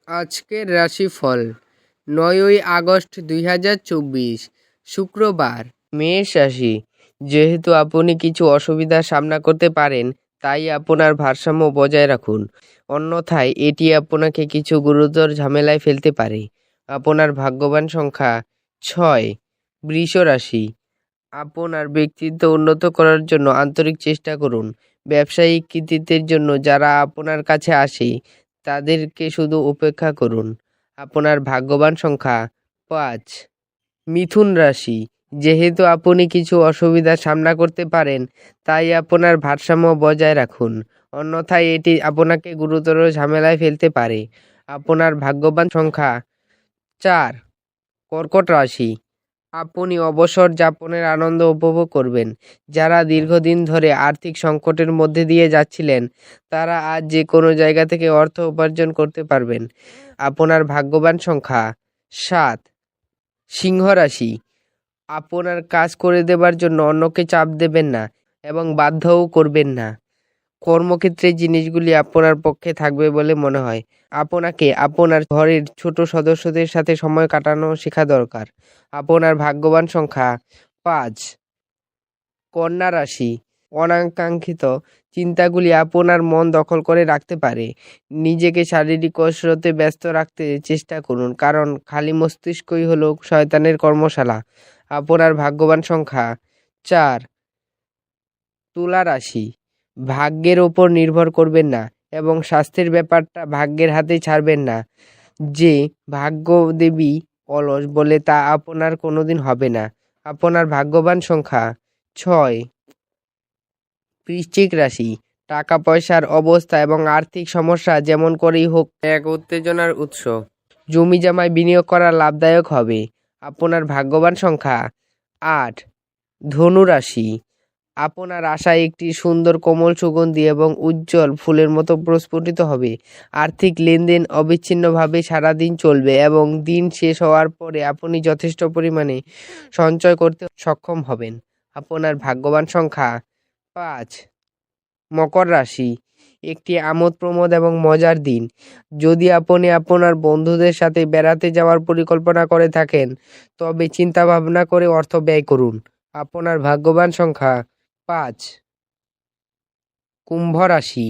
আজকের রাশিফল ৯ই আগস্ট ২০২৪ শুক্রবার। মেষ রাশি, যেহেতু আপনি কিছু অসুবিধার সামনা করতে পারেন, তাই আপনার ভারসাম্য বজায় রাখুন, অন্যথায় এটি আপনাকে কিছু গুরুতর ঝামেলায় ফেলতে পারে। আপনার ভাগ্যবান সংখ্যা ৬। বৃষ রাশি, আপনার ব্যক্তিত্ব উন্নত করার জন্য আন্তরিক চেষ্টা করুন। ব্যবসায়িক কৃতিত্বের জন্য যারা আপনার কাছে আসে তাদেরকে শুধু উপেক্ষা করুন। আপনার ভাগ্যবান সংখ্যা ৫। মিথুন রাশি, যেহেতু আপনি কিছু অসুবিধার সামনা করতে পারেন, তাই আপনার ভারসাম্য বজায় রাখুন, অন্যথায় এটি আপনাকে গুরুতর ঝামেলায় ফেলতে পারে। আপনার ভাগ্যবান সংখ্যা ৪। কর্কট রাশি, আপনি অবসর যাপনের আনন্দ উপভোগ করবেন। যারা দীর্ঘদিন ধরে আর্থিক সংকটের মধ্যে দিয়ে যাচ্ছিলেন, তারা আজ যে কোনো জায়গা থেকে অর্থ উপার্জন করতে পারবেন। আপনার ভাগ্যবান সংখ্যা ৭। সিংহ রাশি, আপনার কাজ করে দেবার জন্য অন্যকে চাপ দেবেন না এবং বাধ্যও করবেন না। কর্মক্ষেত্রে জিনিসগুলি আপনার পক্ষে থাকবে বলে মনে হয়। আপনাকে আপনার ঘরের ছোট সদস্যদের সাথে সময় কাটানো শেখা দরকার। আপনার ভাগ্যবান সংখ্যা ৫। কন্যা রাশি, অনাকাঙ্ক্ষিত চিন্তাগুলি আপনার মন দখল করে রাখতে পারে। নিজেকে শারীরিক কসরতে ব্যস্ত রাখতে চেষ্টা করুন, কারণ খালি মস্তিষ্কই হলো শয়তানের কর্মশালা। আপনার ভাগ্যবান সংখ্যা ৪। তুলা রাশি, ভাগ্যের ওপর নির্ভর করবেন না এবং স্বাস্থ্যের ব্যাপারটা ভাগ্যের হাতে ছাড়বেন না। যে ভাগ্য দেবী অলস বলে তা আপনার কোনোদিন হবে না। আপনার ভাগ্যবান সংখ্যা ৬। বৃশ্চিক রাশি, টাকা পয়সার অবস্থা এবং আর্থিক সমস্যা যেমন করেই হোক এক উত্তেজনার উৎস। জমি জমায় বিনিয়োগ করা লাভদায়ক হবে। আপনার ভাগ্যবান সংখ্যা ৮। ধনু রাশি, আপনার আশায় একটি সুন্দর কোমল সুগন্ধি এবং উজ্জ্বল ফুলের মতো প্রস্ফুটিত হবে। আর্থিক লেনদেন অবিচ্ছিন্নভাবে সারাদিন চলবে এবং দিন শেষ হওয়ার পরে আপনি যথেষ্ট পরিমাণে সঞ্চয় করতে সক্ষম হবেন। আপনার ভাগ্যবান সংখ্যা ৫। মকর রাশি, একটি আমোদ প্রমোদ এবং মজার দিন। যদি আপনি আপনার বন্ধুদের সাথে বেড়াতে যাওয়ার পরিকল্পনা করে থাকেন, তবে চিন্তা ভাবনা করে অর্থ ব্যয় করুন। আপনার ভাগ্যবান সংখ্যা ৫। কুম্ভ রাশি,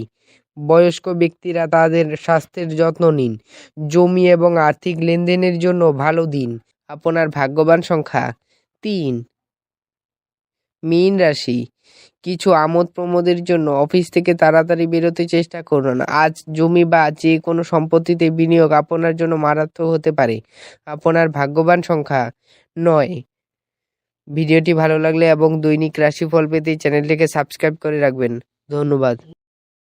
বয়স্ক ব্যক্তিরা তাদের স্বাস্থ্যের যত্ন নিন। জমি এবং আর্থিক লেনদেনের জন্য ভালো দিন। আপনার ভাগ্যবান সংখ্যা ৩। মীন রাশি, কিছু আমোদ প্রমোদের জন্য অফিস থেকে তাড়াতাড়ি বেরোতে চেষ্টা করুন। আজ জমি বা যে কোনো সম্পত্তিতে বিনিয়োগ আপনার জন্য মারাত্মক হতে পারে। আপনার ভাগ্যবান সংখ্যা ৯। ভিডিওটি ভালো লাগলে এবং দৈনিক রাশিফল পেতে চ্যানেলটিকে সাবস্ক্রাইব করে রাখবেন। ধন্যবাদ।